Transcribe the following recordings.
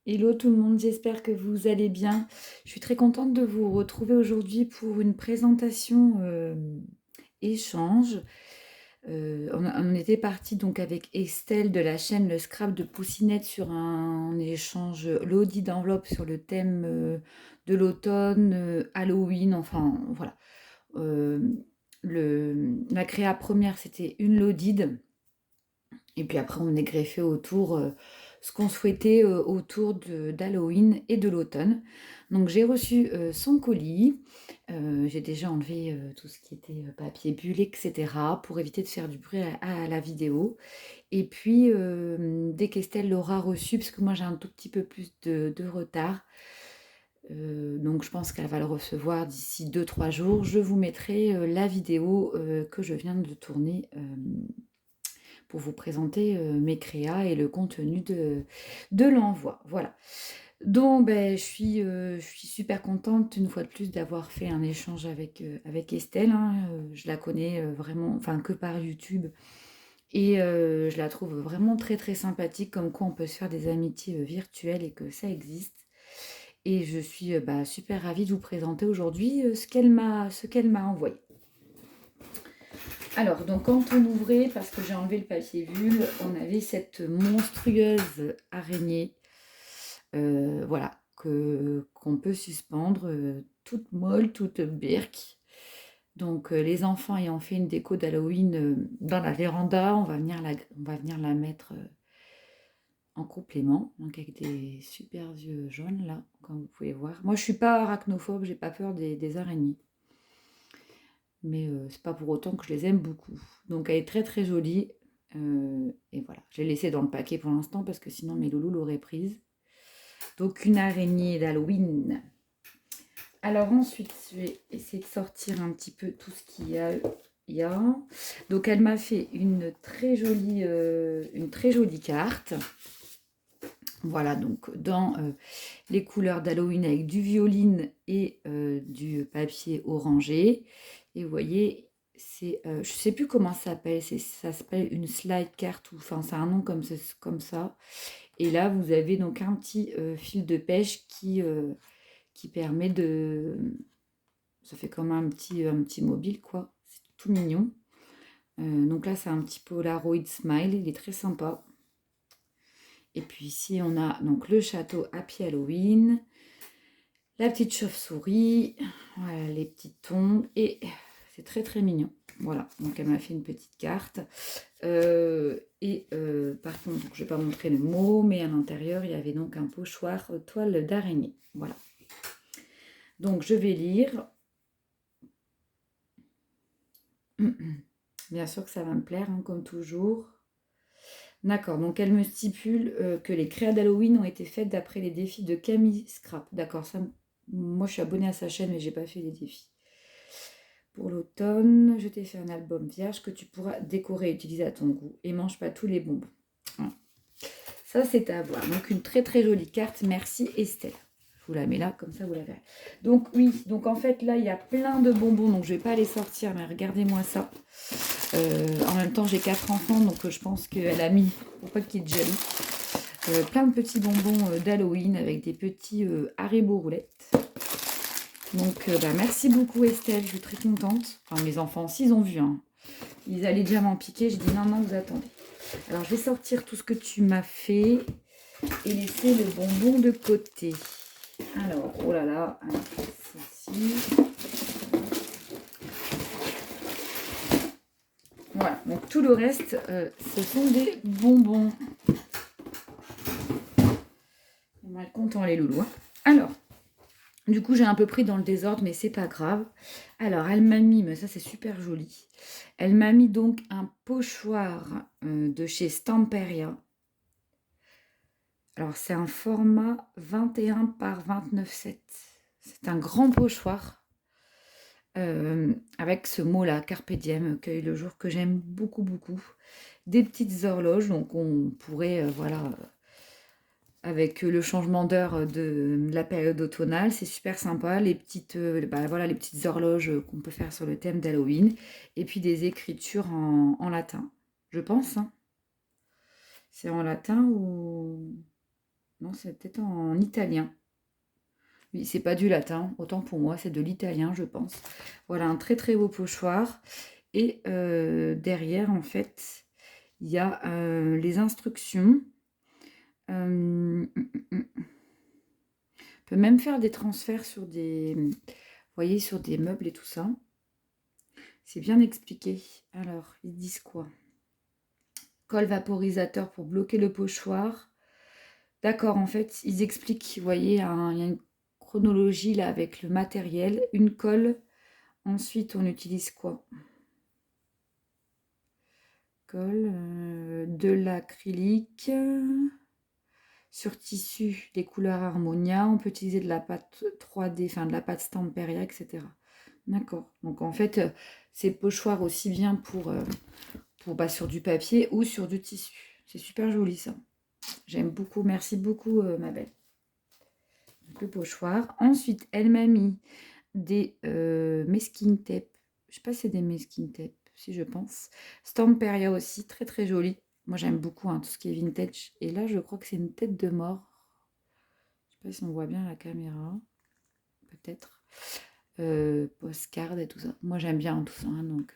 Hello tout le monde, j'espère que vous allez bien. Je suis très contente de vous retrouver aujourd'hui pour une présentation échange. On était parti donc avec Estelle de la chaîne Le Scrap de Poussinette sur un échange l'audit d'enveloppe sur le thème de l'automne, Halloween, enfin voilà. Euh, la créa première c'était une Lodide. Et puis après, on est greffé autour ce qu'on souhaitait autour d'Halloween et de l'automne. Donc j'ai reçu son colis. J'ai déjà enlevé tout ce qui était papier bulle, etc. pour éviter de faire du bruit à la vidéo. Et puis, dès qu'Estelle l'aura reçu, parce que moi j'ai un tout petit peu plus de retard, donc je pense qu'elle va le recevoir d'ici 2 3 jours, je vous mettrai la vidéo que je viens de tourner pour vous présenter mes créas et le contenu de l'envoi. Voilà. Donc, ben, je suis super contente une fois de plus d'avoir fait un échange avec Estelle, hein. Je la connais vraiment, enfin que par YouTube. Et je la trouve vraiment très très sympathique, comme quoi on peut se faire des amitiés virtuelles et que ça existe. Et je suis bah, super ravie de vous présenter aujourd'hui ce qu'elle m'a envoyé. Alors, donc quand on ouvrait, parce que j'ai enlevé le papier bulle, on avait cette monstrueuse araignée, voilà, qu'on peut suspendre, toute molle, toute birque. Donc, les enfants ayant fait une déco d'Halloween dans la véranda, on va venir la mettre en complément, donc avec des super yeux jaunes là, comme vous pouvez voir. Moi, je suis pas arachnophobe, j'ai pas peur des araignées. Mais c'est pas pour autant que je les aime beaucoup. Donc elle est très très jolie. Et voilà, je l'ai laissée dans le paquet pour l'instant parce que sinon mes loulous l'auraient prise. Donc une araignée d'Halloween. Alors ensuite, je vais essayer de sortir un petit peu tout ce qu'il y a. Donc elle m'a fait une très jolie carte. Voilà, donc dans les couleurs d'Halloween avec du violine et du papier orangé. Et vous voyez, je ne sais plus comment ça s'appelle, ça s'appelle une slide carte, ou enfin c'est un nom comme ça. Et là, vous avez donc un petit fil de pêche qui permet de... Ça fait comme un petit mobile, quoi. C'est tout mignon. Donc là, c'est un petit Polaroid Smile, il est très sympa. Et puis ici, on a donc le château Happy Halloween, la petite chauve-souris, voilà, les petites tombes, et c'est très très mignon. Voilà, donc elle m'a fait une petite carte. Par contre, je ne vais pas montrer le mot, mais à l'intérieur, il y avait donc un pochoir toile d'araignée. Voilà. Donc je vais lire. Bien sûr que ça va me plaire, hein, comme toujours. D'accord, donc elle me stipule que les créas d'Halloween ont été faites d'après les défis de Camille Scrap. D'accord, ça, moi je suis abonnée à sa chaîne, mais j'ai pas fait les défis. Pour l'automne, je t'ai fait un album vierge que tu pourras décorer et utiliser à ton goût. Et mange pas tous les bonbons. Voilà. Ça, c'est à voir. Donc, une très très jolie carte. Merci Estelle. Je vous la mets là, comme ça vous la verrez. Donc, oui, donc en fait, là, il y a plein de bonbons. Donc, je vais pas les sortir, mais regardez-moi ça. En même temps, j'ai 4 enfants, donc je pense qu'elle a mis, pour pas qu'ils soient jaloux, plein de petits bonbons d'Halloween avec des petits Haribo roulettes. Donc, bah, merci beaucoup Estelle, je suis très contente. Enfin, mes enfants aussi, ils ont vu, hein. Ils allaient déjà m'en piquer. Je dis non, non, vous attendez. Alors, je vais sortir tout ce que tu m'as fait et laisser le bonbon de côté. Alors, oh là là, ceci. Voilà, donc tout le reste, ce sont des bonbons. On va être content les loulous, hein. Alors, du coup, j'ai un peu pris dans le désordre, mais c'est pas grave. Alors, elle m'a mis, mais ça c'est super joli. Elle m'a mis donc un pochoir de chez Stamperia. Alors, c'est un format 21 par 29,7. C'est un grand pochoir avec ce mot-là, Carpe Diem, cueille le jour, que j'aime beaucoup, beaucoup. Des petites horloges, donc on pourrait, voilà, avec le changement d'heure de la période automnale, c'est super sympa. Les petites, bah, voilà, les petites horloges qu'on peut faire sur le thème d'Halloween. Et puis des écritures en latin, je pense, hein. C'est en latin ou... Non, c'est peut-être en italien. Oui, c'est pas du latin, autant pour moi, c'est de l'italien, je pense. Voilà, un très très beau pochoir. Et derrière, en fait, il y a les instructions. On peut même faire des transferts sur des, vous voyez, sur des meubles et tout ça. C'est bien expliqué. Alors, ils disent quoi? Colle vaporisateur pour bloquer le pochoir. D'accord, en fait, ils expliquent, vous voyez, il y a une chronologie là avec le matériel, une colle. Ensuite, on utilise quoi? Colle, de l'acrylique sur tissu, des couleurs Harmonia. On peut utiliser de la pâte 3D, enfin de la pâte Stamperia, etc. D'accord. Donc en fait, c'est pochoir aussi bien pour sur du papier ou sur du tissu. C'est super joli ça. J'aime beaucoup. Merci beaucoup, ma belle. Donc, le pochoir. Ensuite, elle m'a mis des masking tape. Je sais pas si c'est des masking tape, si je pense. Stamperia aussi, très très joli. Moi j'aime beaucoup tout ce qui est vintage. Et là, je crois que c'est une tête de mort. Je sais pas si on voit bien la caméra. Peut-être. Postcard et tout ça. Moi j'aime bien tout ça. Donc,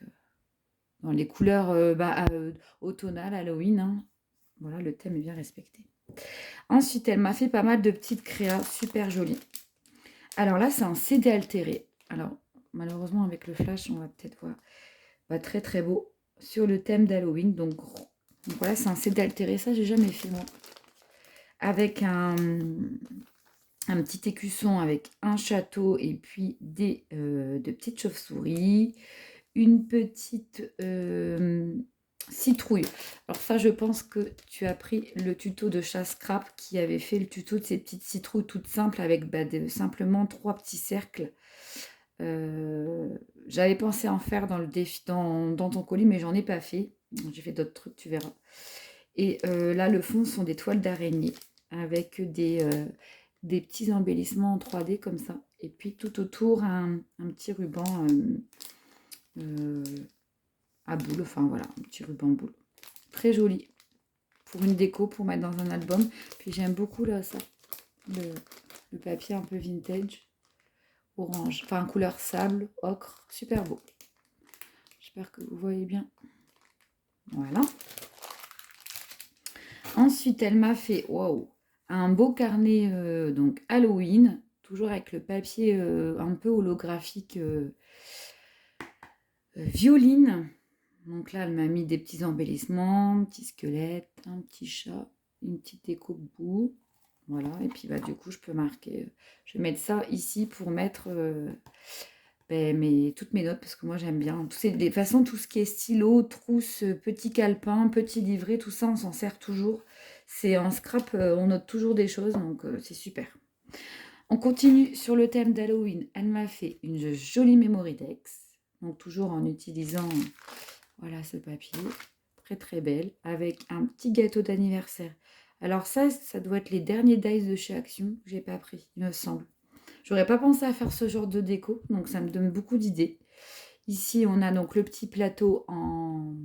dans les couleurs automnales, Halloween. Voilà, le thème est bien respecté. Ensuite, elle m'a fait pas mal de petites créas super jolies. Alors là, c'est un CD altéré. Alors, malheureusement, avec le flash, on va peut-être voir. Pas très très beau. Sur le thème d'Halloween. Donc voilà, c'est un CD altéré. Ça, j'ai jamais fait, moi. Avec un petit écusson avec un château et puis de petites chauves-souris. Une petite citrouille. Alors ça, je pense que tu as pris le tuto de Chat Scrap qui avait fait le tuto de ces petites citrouilles toutes simples avec simplement 3 petits cercles. J'avais pensé en faire dans le défi, dans ton colis, mais j'en ai pas fait. J'ai fait d'autres trucs, tu verras. Et là, le fond sont des toiles d'araignée avec des petits embellissements en 3D comme ça. Et puis tout autour, un petit ruban à boule. Enfin voilà, un petit ruban boule. Très joli. Pour une déco, pour mettre dans un album. Puis j'aime beaucoup là, ça. Le papier un peu vintage. Orange. Enfin, couleur sable, ocre. Super beau. J'espère que vous voyez bien. Voilà. Ensuite, elle m'a fait un beau carnet donc Halloween, toujours avec le papier un peu holographique violine. Donc là, elle m'a mis des petits embellissements, un petit squelette, un petit chat, une petite découpe-boue. Voilà, et puis du coup, je peux marquer. Je vais mettre ça ici pour mettre toutes mes notes, parce que moi, j'aime bien. De toute façon, tout ce qui est stylo, trousse, petit calepin, petit livret, tout ça, on s'en sert toujours. C'est en scrap, on note toujours des choses, donc c'est super. On continue sur le thème d'Halloween. Elle m'a fait une jolie memory dex, donc toujours en utilisant voilà ce papier, très très belle, avec un petit gâteau d'anniversaire. Alors ça doit être les derniers dice de chez Action que j'ai pas pris, il me semble. J'aurais pas pensé à faire ce genre de déco, donc ça me donne beaucoup d'idées. Ici, on a donc le petit plateau en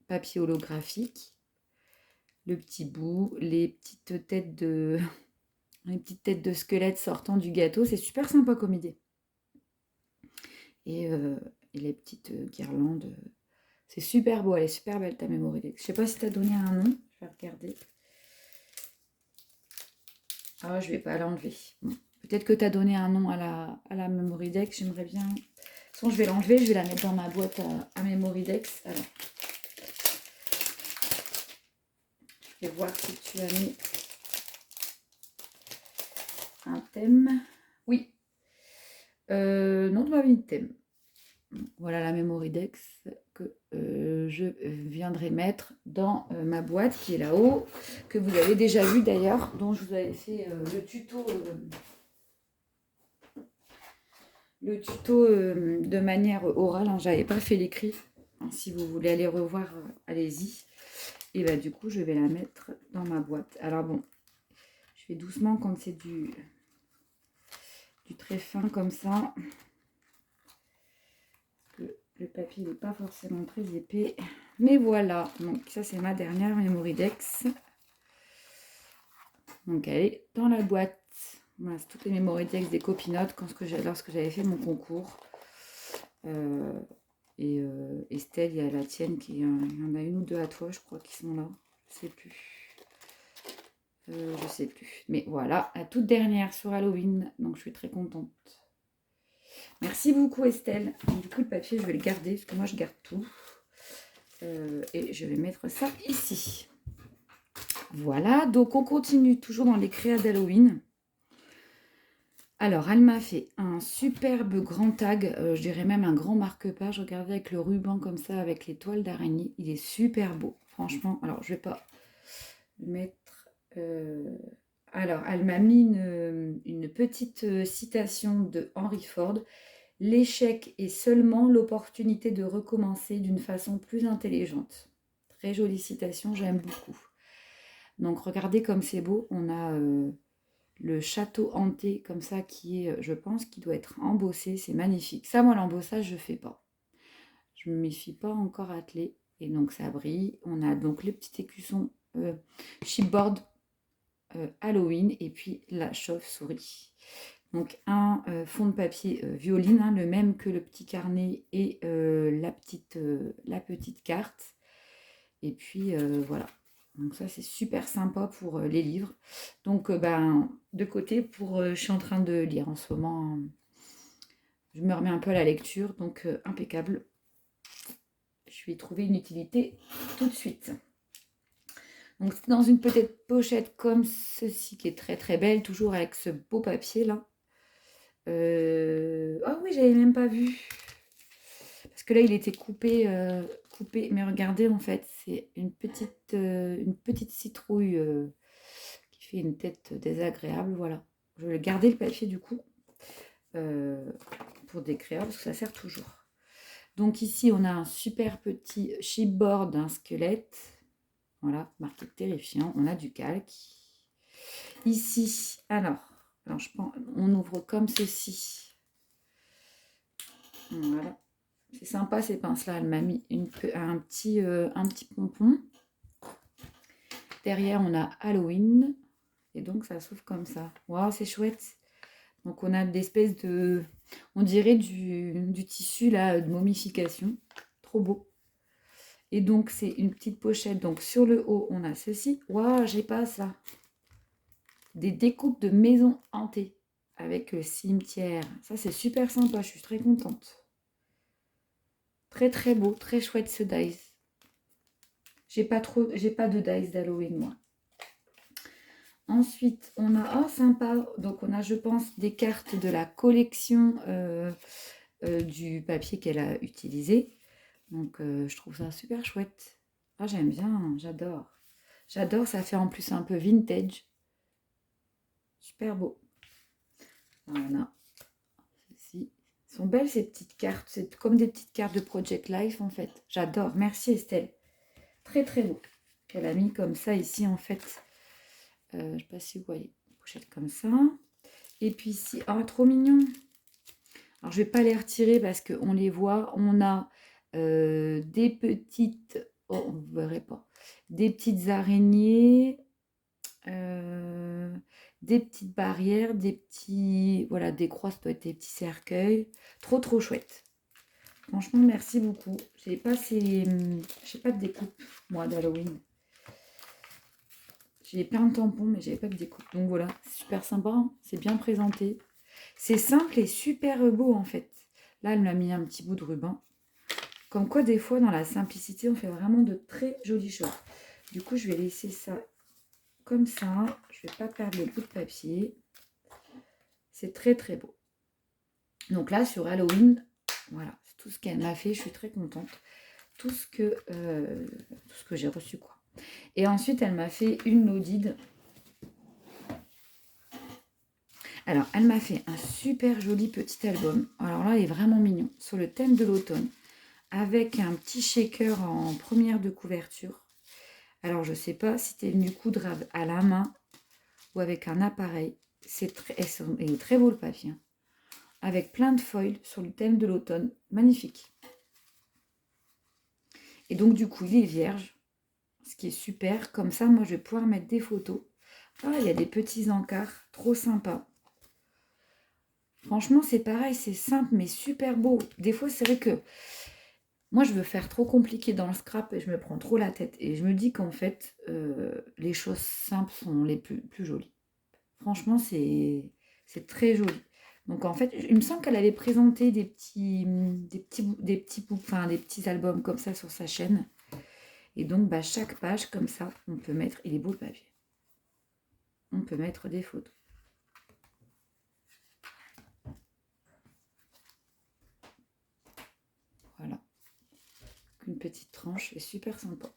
papier holographique, le petit bout, les petites têtes de squelettes sortant du gâteau. C'est super sympa comme idée. Et les petites guirlandes. C'est super beau, elle est super belle ta Memory Dex. Je sais pas si tu as donné un nom, je vais regarder. Ah, je vais pas l'enlever. Bon. Peut-être que tu as donné un nom à la Memory Dex, j'aimerais bien. De toute façon, je vais l'enlever, je vais la mettre dans ma boîte à Memory Dex. Alors, je vais voir si tu as mis un thème. Oui. Non, tu m'as mis de thème. Voilà la Memory Dex que je viendrai mettre dans ma boîte qui est là-haut, que vous avez déjà vu d'ailleurs, dont je vous avais fait le tuto de manière orale. Hein, j'avais pas fait l'écrit. Hein, si vous voulez aller revoir, allez-y. Et du coup, je vais la mettre dans ma boîte. Alors bon, je fais doucement quand c'est du très fin comme ça. Le papier n'est pas forcément très épais. Mais voilà. Donc ça, c'est ma dernière Memory Dex. Donc elle est dans la boîte. Voilà, c'est toutes les memory textes des copinotes lorsque j'avais fait mon concours. Estelle, il y a la tienne, il y en a une ou deux à toi, je crois, qui sont là. Je sais plus. Je sais plus. Mais voilà, la toute dernière sur Halloween. Donc je suis très contente. Merci beaucoup Estelle. Du coup le papier je vais le garder parce que moi je garde tout. Et je vais mettre ça ici. Voilà, donc on continue toujours dans les créas d'Halloween. Alors elle m'a fait un superbe grand tag, je dirais même un grand marque-page. Regardez avec le ruban comme ça, avec les toiles d'araignée. Il est super beau, franchement. Alors je vais pas le mettre... Alors elle m'a mis une petite citation de Henry Ford. L'échec est seulement l'opportunité de recommencer d'une façon plus intelligente. Très jolie citation, j'aime beaucoup. Donc regardez comme c'est beau, on a le château hanté comme ça qui est, je pense, qui doit être embossé, c'est magnifique. Ça, moi, l'embossage, je fais pas. Je ne m'y suis pas encore attelée et donc ça brille. On a donc les petits écussons chipboard Halloween et puis la chauve-souris. Donc un fond de papier violine, hein, le même que le petit carnet et la petite carte. Et puis voilà. Donc ça c'est super sympa pour les livres. Donc de côté je suis en train de lire en ce moment. Je me remets un peu à la lecture, donc impeccable. Je vais y trouver une utilité tout de suite. Donc c'est dans une petite pochette comme ceci qui est très très belle, toujours avec ce beau papier là. Ah oui, j'avais même pas vu. Parce que là, il était coupé. Mais regardez, en fait, c'est une petite citrouille qui fait une tête désagréable. Voilà. Je vais garder le papier du coup pour décrire parce que ça sert toujours. Donc ici, on a un super petit chipboard, un squelette. Voilà, marqué terrifiant. On a du calque. Ici, alors je pense, on ouvre comme ceci. Voilà. C'est sympa ces pinces-là. Elle m'a mis un petit pompon. Derrière, on a Halloween. Et donc, ça s'ouvre comme ça. Waouh, c'est chouette. Donc, on a des espèces de... On dirait du tissu là, de momification. Trop beau. Et donc, c'est une petite pochette. Donc, sur le haut, on a ceci. Waouh, j'ai pas ça. Des découpes de maisons hantées avec le cimetière. Ça, c'est super sympa. Je suis très contente. Très, très beau. Très chouette ce dice. J'ai pas de dice d'Halloween, moi. Ensuite, on a, oh sympa, donc on a, je pense, des cartes de la collection du papier qu'elle a utilisé. Donc, je trouve ça super chouette. Ah, j'aime bien, j'adore. J'adore, ça fait en plus un peu vintage. Super beau. Voilà. Ceci. Sont belles ces petites cartes. C'est comme des petites cartes de Project Life, en fait. J'adore. Merci, Estelle. Très, très beau. Qu'elle a mis comme ça ici, en fait. Je ne sais pas si vous voyez, pochette comme ça. Et puis ici, oh, trop mignon. Alors, je ne vais pas les retirer parce qu'on les voit. On a des petites, oh, on ne verrait pas, des petites araignées, des petites barrières, des petits, voilà, des croix, ça doit être des petits cercueils. Trop, trop chouette. Franchement, merci beaucoup. J'ai pas de découpe, moi, d'Halloween. J'ai plein de tampons, mais j'avais pas de découpe. Donc voilà, c'est super sympa, hein, c'est bien présenté. C'est simple et super beau en fait. Là, elle m'a mis un petit bout de ruban. Comme quoi, des fois, dans la simplicité, on fait vraiment de très jolies choses. Du coup, je vais laisser ça comme ça. Je ne vais pas perdre le bout de papier. C'est très très beau. Donc là, sur Halloween, voilà, c'est tout ce qu'elle m'a fait. Je suis très contente. Tout ce que j'ai reçu, quoi. Et ensuite, elle m'a fait une Lodide. Alors, elle m'a fait un super joli petit album. Alors là, il est vraiment mignon. Sur le thème de l'automne. Avec un petit shaker en première de couverture. Alors, je ne sais pas si tu es venu coudre à la main ou avec un appareil. Il est très beau le papier. Hein. Avec plein de foils sur le thème de l'automne. Magnifique. Et donc, du coup, il est vierge. Ce qui est super. Comme ça, moi, je vais pouvoir mettre des photos Ah, il y a des petits encarts, trop sympa. Franchement, c'est pareil, c'est simple, mais super beau. Des fois, c'est vrai que moi, je veux faire trop compliqué dans le scrap et je me prends trop la tête. Et je me dis qu'en fait, les choses simples sont les plus jolies. Franchement, c'est très joli. Donc, en fait, il me semble qu'elle avait présenté enfin, des petits albums comme ça sur sa chaîne. Et donc, bah, chaque page, comme ça, on peut mettre... Il est beau le papier. On peut mettre des photos. Voilà. Une petite tranche, c'est super sympa.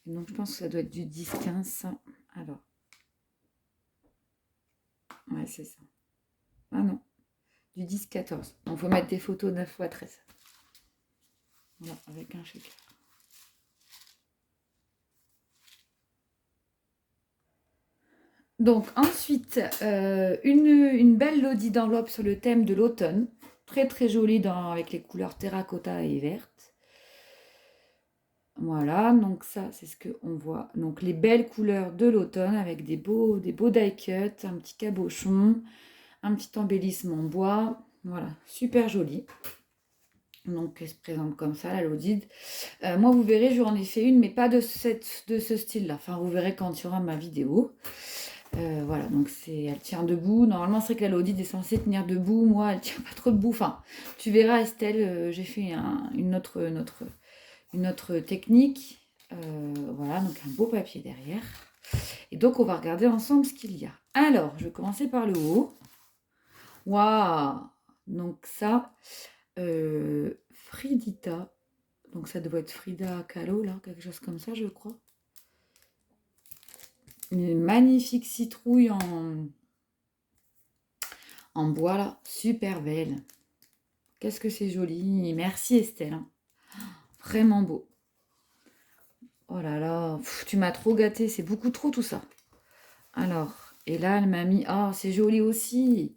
Et donc, je pense que ça doit être du 10-15, ça. Alors. Ouais, c'est ça. Ah non. Du 10-14. Donc, il faut mettre des photos 9x13. Voilà, avec un shaker. Donc, ensuite, une belle lodi d'enveloppe sur le thème de l'automne. Très, très jolie avec les couleurs terracotta et vertes. Voilà, donc ça, c'est ce qu'on voit. Donc, les belles couleurs de l'automne avec des beaux die cut, un petit cabochon, un petit embellissement en bois. Voilà, super joli. Donc, elle se présente comme ça, la Lodide. Moi, vous verrez, j'en ai fait une, mais pas de ce style-là. Enfin, vous verrez quand il y aura ma vidéo. Voilà, donc elle tient debout. Normalement, c'est vrai que la Lodide est censée tenir debout. Moi, elle tient pas trop debout. Enfin, tu verras, Estelle, j'ai fait une autre technique. Voilà, donc un beau papier derrière. Et donc, on va regarder ensemble ce qu'il y a. Alors, je vais commencer par le haut. Waouh! Donc ça, Fridita. Donc ça doit être Frida Kahlo, là, quelque chose comme ça, je crois. Une magnifique citrouille en bois, là. Super belle. Qu'est-ce que c'est joli. Merci, Estelle. Hein. Vraiment beau. Oh là là, tu m'as trop gâté. C'est beaucoup trop, tout ça. Alors, et là, elle m'a mis... Oh, c'est joli aussi.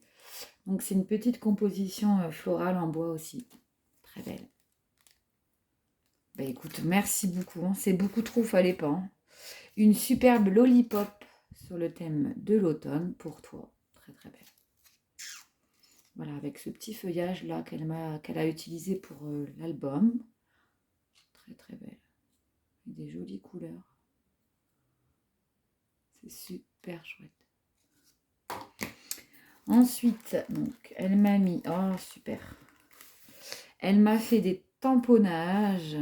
Donc, c'est une petite composition florale en bois aussi. Très belle. Bah écoute, merci beaucoup. Hein. C'est beaucoup trop, fallait pas. Hein. Une superbe lollipop sur le thème de l'automne pour toi. Très très belle. Voilà, avec ce petit feuillage là qu'elle a utilisé pour l'album. Très très belle. Et des jolies couleurs. C'est super chouette. Ensuite, donc, elle m'a mis... Oh, super. Elle m'a fait des tamponnages.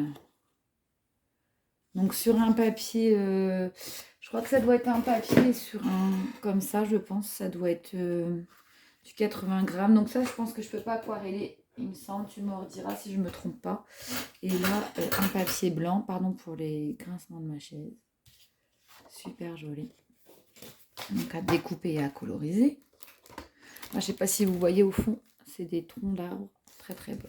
Donc, sur un papier... je crois que ça doit être un papier sur un... Comme ça, je pense. Ça doit être du 80 grammes. Donc ça, je pense que je peux pas aquareller. Il me semble, tu me rediras si je me trompe pas. Et là, un papier blanc. Pardon pour les grincements de ma chaise. Super joli. Donc, à découper et à coloriser. Je ne sais pas si vous voyez au fond, c'est des troncs d'arbres très très beaux.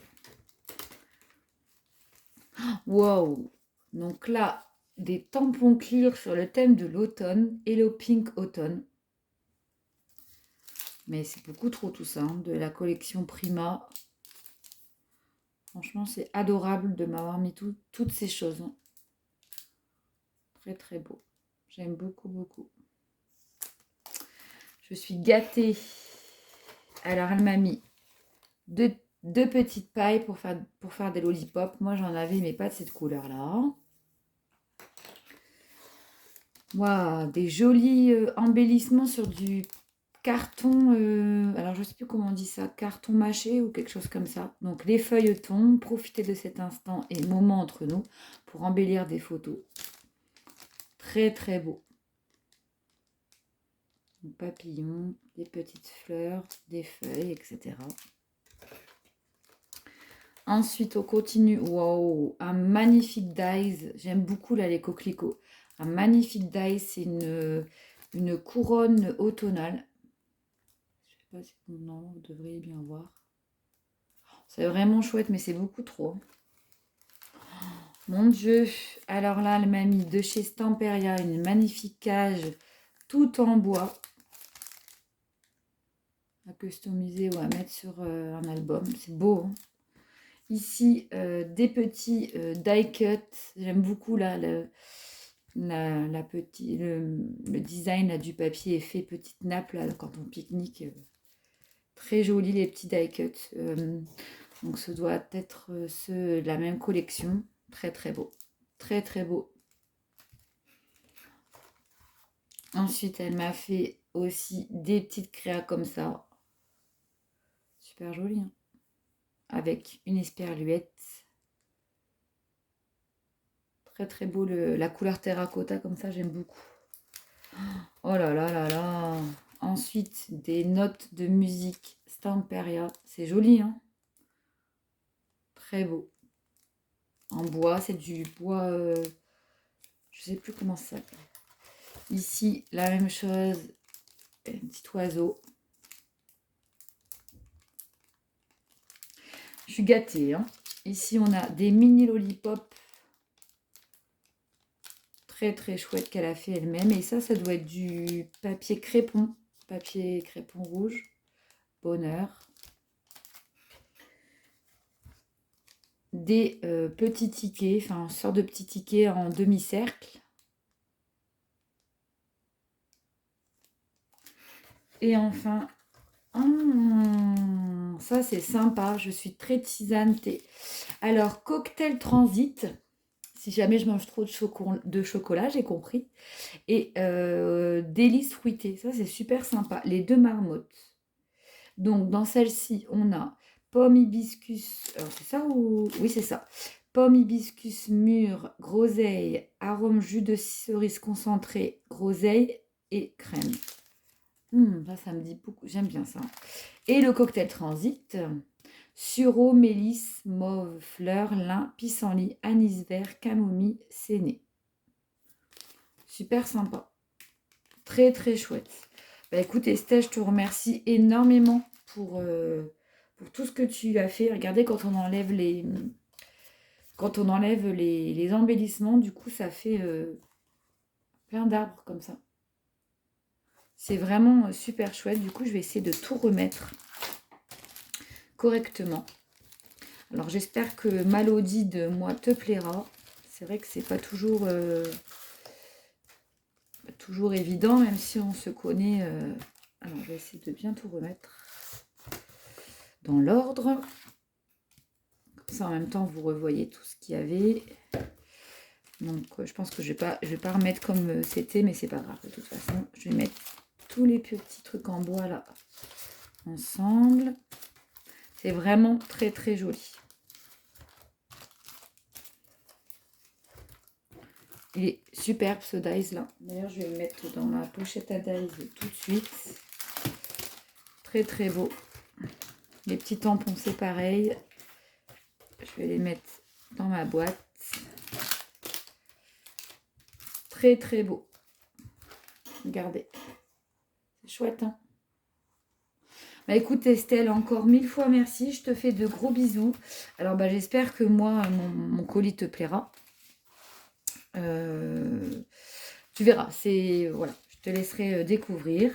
Wow! Donc là, des tampons clear sur le thème de l'automne, Hello Pink Automne. Mais c'est beaucoup trop tout ça, hein, de la collection Prima. Franchement, c'est adorable de m'avoir mis toutes ces choses. Hein. Très très beau. J'aime beaucoup beaucoup. Je suis gâtée. Alors, elle m'a mis deux petites pailles pour faire des lollipops. Moi, j'en avais, mais pas de cette couleur-là. Waouh, des jolis embellissements sur du carton. Alors, je ne sais plus comment on dit ça. Carton mâché ou quelque chose comme ça. Donc, les feuilletons. Profitez de cet instant et moment entre nous pour embellir des photos. Très, très beau. Papillons, des petites fleurs, des feuilles, etc. Ensuite, on continue. Wow, un magnifique dies. J'aime beaucoup là les coquelicots. Un magnifique dies, c'est une couronne automnale. Je sais pas si non, vous devriez bien voir. C'est vraiment chouette, mais c'est beaucoup trop. Mon Dieu. Alors là, elle m'a mis de chez Stamperia une magnifique cage tout en bois. À customiser ou à mettre sur un album. C'est beau. Hein. Ici, des petits die cut. J'aime beaucoup là le design là, du papier est fait petite nappe là, quand on pique-nique. Très joli les petits die cuts. Donc ce doit être ceux de la même collection. Très très beau. Très très beau. Ensuite, elle m'a fait aussi des petites créas comme ça. Super joli. Hein, avec une esperluette. Très très beau. La couleur terracotta comme ça, j'aime beaucoup. Oh là là là là. Ensuite, des notes de musique Stamperia. C'est joli, hein. Très beau. En bois, c'est du bois... je sais plus comment ça s'appelle. Ici, la même chose. Un petit oiseau. Je suis gâtée. Hein. Ici, on a des mini lollipops. Très, très chouette qu'elle a fait elle-même. Et ça doit être du papier crépon. Papier crépon rouge. Bonheur. Des petits tickets. Enfin, une sorte de petits tickets en demi-cercle. Et enfin... ça, c'est sympa. Je suis très tisane thé. Alors, cocktail transit. Si jamais je mange trop de chocolat, j'ai compris. Et délices fruitées. Ça, c'est super sympa. Les deux marmottes. Donc, dans celle-ci, on a pomme hibiscus. Alors, c'est ça ou... Oui, c'est ça. Pomme hibiscus mûre, groseille, arôme jus de cerise concentré, groseille et crème. Ça me dit beaucoup. J'aime bien ça. Et le cocktail transit. Sureau, mélisse, mauve, fleur, lin, pissenlit, anis vert, camomille, séné. Super sympa. Très très chouette. Bah, écoute Estelle, je te remercie énormément pour tout ce que tu as fait. Regardez, quand on enlève les embellissements, du coup ça fait plein d'arbres comme ça. C'est vraiment super chouette. Du coup, je vais essayer de tout remettre correctement. Alors, j'espère que Malodie de moi te plaira. C'est vrai que c'est pas toujours évident, même si on se connaît. Alors, je vais essayer de bien tout remettre dans l'ordre. Comme ça, en même temps, vous revoyez tout ce qu'il y avait. Donc, je pense que je vais pas remettre comme c'était, mais c'est pas grave. De toute façon, je vais mettre tous les petits trucs en bois là ensemble. C'est vraiment très très joli. Il est superbe ce dies là. D'ailleurs, je vais le mettre dans ma pochette à dies tout de suite. Très très beau. Les petits tampons, c'est pareil. Je vais les mettre dans ma boîte. Très très beau. Regardez. C'est chouette, hein? Bah écoute Estelle, encore 1000 fois merci. Je te fais de gros bisous. Alors bah j'espère que moi, mon colis te plaira. Tu verras. Voilà, je te laisserai découvrir.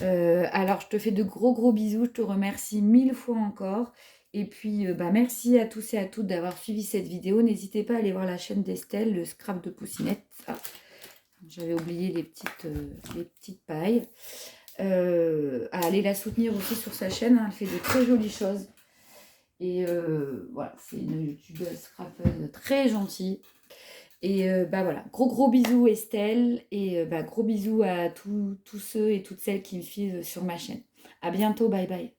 Alors je te fais de gros bisous. Je te remercie 1000 fois encore. Et puis, merci à tous et à toutes d'avoir suivi cette vidéo. N'hésitez pas à aller voir la chaîne d'Estelle, le scrap de Poussinette. Ah, j'avais oublié les petites pailles. À aller la soutenir aussi sur sa chaîne. Hein, elle fait de très jolies choses. Et voilà, c'est une youtubeuse scrapeuse très gentille. Et voilà, gros bisous Estelle. Et gros bisous à tous ceux et toutes celles qui me suivent sur ma chaîne. À bientôt, bye bye.